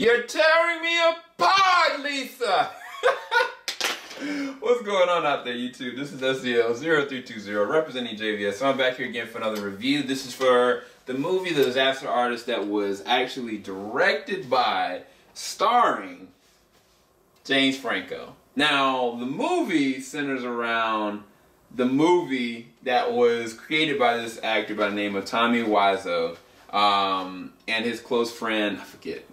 You're tearing me apart, Lisa! What's going on out there, YouTube? This is SCL0320 representing JVS. So I'm back here again for another review. This is for the movie The Disaster Artist that was actually directed by, starring James Franco. Now, the movie centers around the movie that was created by this actor by the name of Tommy Wiseau and his close friend, I forget,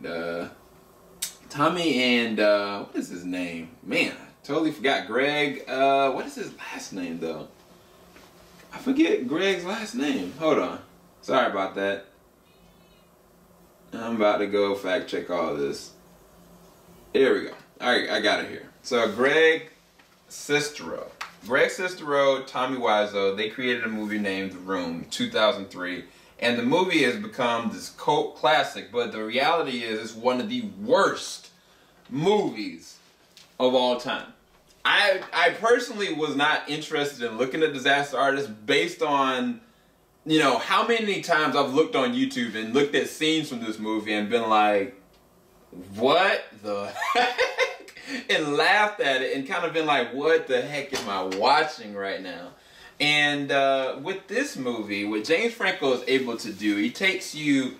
Tommy and, what is his name? Man, I totally forgot. Greg, what is his last name, though? I forget Greg's last name. Hold on. Sorry about that. I'm about to go fact check all this. Here we go. Alright, I got it here. So, Greg Sestero. Greg Sestero, Tommy Wiseau, they created a movie named The Room, 2003. And the movie has become this cult classic, but the reality is it's one of the worst movies of all time. I personally was not interested in looking at Disaster Artist based on, you know, how many times I've looked on YouTube and looked at scenes from this movie and been like, what the heck? And laughed at it and kind of been like, what the heck am I watching right now? And with this movie, what James Franco is able to do, he takes you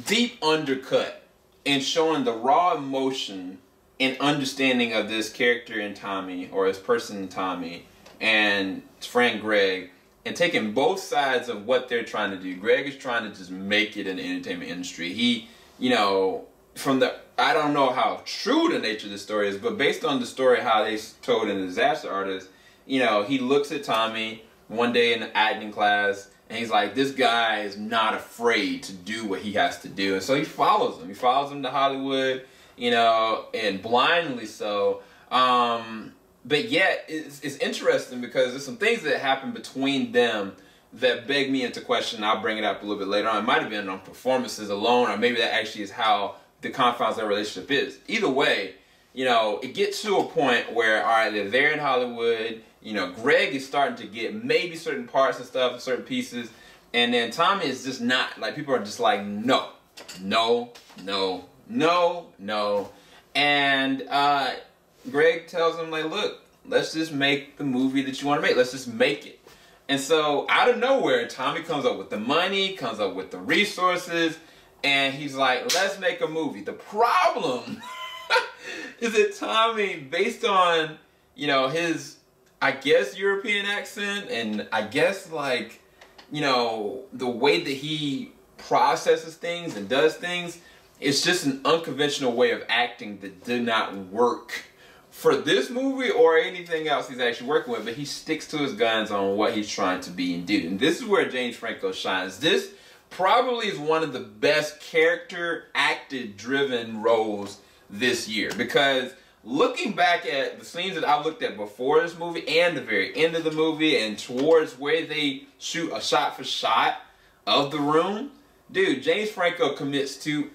deep undercut in showing the raw emotion and understanding of this character in Tommy, or his person Tommy, and his friend Greg, and taking both sides of what they're trying to do. Greg is trying to just make it in the entertainment industry. He, you know, from the, I don't know how true the nature of the story is, but based on the story how they told in The Disaster Artist, you know, he looks at Tommy one day in the acting class, and he's like, this guy is not afraid to do what he has to do. And so he follows him. He follows him to Hollywood, you know, and blindly so. But yet, it's interesting because there's some things that happen between them that beg me into question. I'll bring it up a little bit later on. It might have been on performances alone, or maybe that actually is how the confines of their relationship is. Either way, you know, it gets to a point where, all right, they're there in Hollywood. You know, Greg is starting to get maybe certain parts and stuff, certain pieces. And then Tommy is just not, like, people are just like, no, no, no, no, no. And Greg tells him, like, look, let's just make the movie that you want to make. Let's just make it. And so, out of nowhere, Tommy comes up with the money, comes up with the resources, and he's like, let's make a movie. The problem is that Tommy, based on, you know, his, I guess, European accent, and I guess, like, you know, the way that he processes things and does things, it's just an unconventional way of acting that did not work for this movie or anything else he's actually working with. But he sticks to his guns on what he's trying to be and do. And this is where James Franco shines. This probably is one of the best character acted driven roles this year, because looking back at the scenes that I looked at before this movie and the very end of the movie and towards where they shoot a shot for shot of The Room, dude, James Franco commits to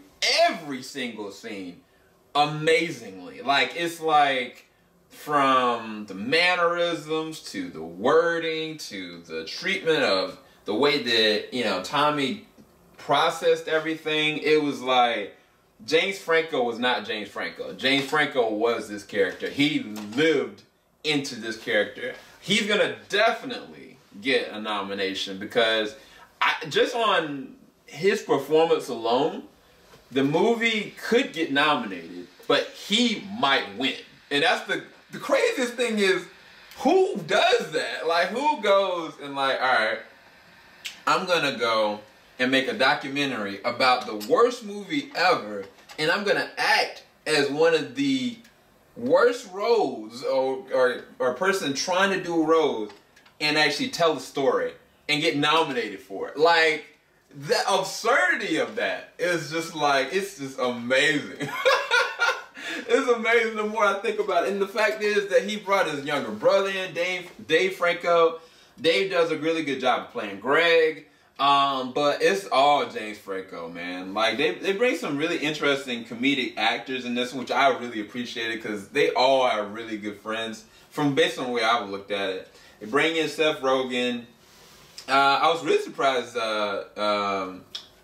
every single scene amazingly. Like, it's like from the mannerisms to the wording to the treatment of the way that, you know, Tommy processed everything. It was like James Franco was not James Franco. James Franco was this character. He lived into this character. He's gonna definitely get a nomination because just on his performance alone, the movie could get nominated, but he might win. And that's the craziest thing is, who does that? Like, who goes and like, all right, I'm gonna go and make a documentary about the worst movie ever, and I'm gonna act as one of the worst roles or a person trying to do a role and actually tell the story and get nominated for it. Like, the absurdity of that is just like, it's just amazing. It's amazing the more I think about it. And the fact is that he brought his younger brother in, Dave Franco. Dave does a really good job of playing Greg. But it's all James Franco, man. Like, they bring some really interesting comedic actors in this one, which I really appreciated because they all are really good friends from based on the way I've looked at it. They bring in Seth Rogen. I was really surprised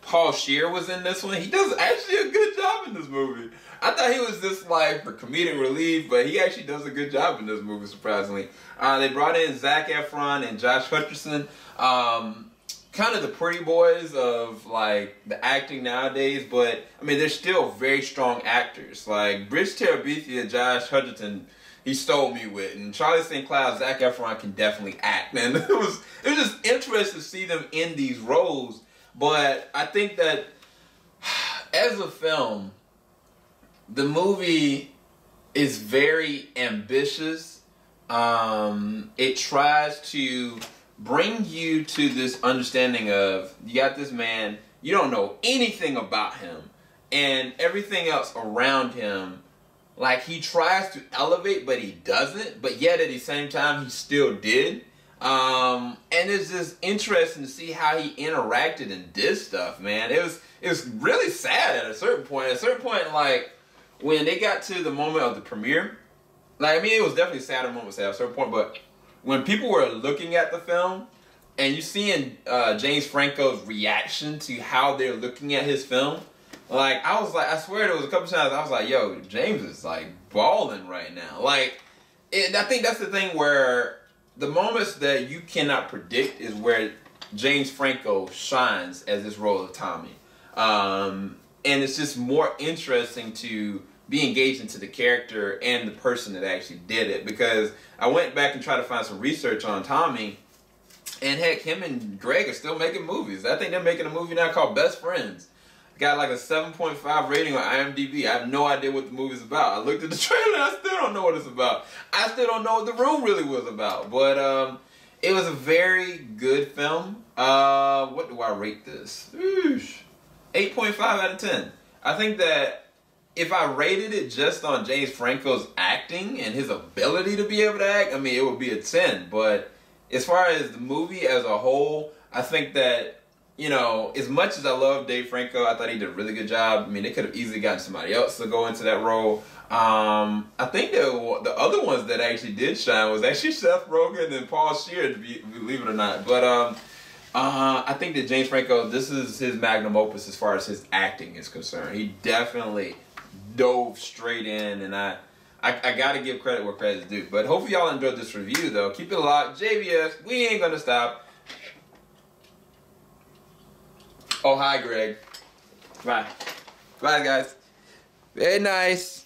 Paul Scheer was in this one. He does actually a good job in this movie. I thought he was just like for comedic relief, but he actually does a good job in this movie, surprisingly. They brought in Zac Efron and Josh Hutcherson. Kind of the pretty boys of like the acting nowadays, but I mean they're still very strong actors. Like Bridge Terabithia and Josh Hutcherson, he stole me with, and Charlie St. Cloud, Zac Efron can definitely act, and it was just interesting to see them in these roles. But I think that as a film, the movie is very ambitious. It tries to bring you to this understanding of, you got this man, you don't know anything about him, and everything else around him, like he tries to elevate, but he doesn't, but yet at the same time, he still did. And it's just interesting to see how he interacted and did stuff, man. It was really sad at a certain point. At a certain point, like, when they got to the moment of the premiere, like, I mean, it was definitely a sad moment at a certain point, but when people were looking at the film, and you seeing James Franco's reaction to how they're looking at his film, like, I was like, I swear there was a couple times I was like, yo, James is, like, balling right now. Like, I think that's the thing where the moments that you cannot predict is where James Franco shines as this role of Tommy. And it's just more interesting to be engaged into the character and the person that actually did it, because I went back and tried to find some research on Tommy, and heck, him and Greg are still making movies. I think they're making a movie now called Best Friends. Got like a 7.5 rating on IMDb. I have no idea what the movie's about. I looked at the trailer and I still don't know what it's about. I still don't know what The Room really was about. But it was a very good film. What do I rate this? 8.5 out of 10. I think that if I rated it just on James Franco's acting and his ability to be able to act, I mean, it would be a 10. But as far as the movie as a whole, I think that, you know, as much as I love Dave Franco, I thought he did a really good job. I mean, they could have easily gotten somebody else to go into that role. I think the other ones that actually did shine was actually Seth Rogen and Paul Scheer, believe it or not. But I think that James Franco, this is his magnum opus as far as his acting is concerned. He definitely dove straight in, and I got to give credit where credit is due. But hopefully y'all enjoyed this review, though. Keep it locked. JVS, we ain't going to stop. Oh, hi, Greg. Bye. Bye, guys. Very nice.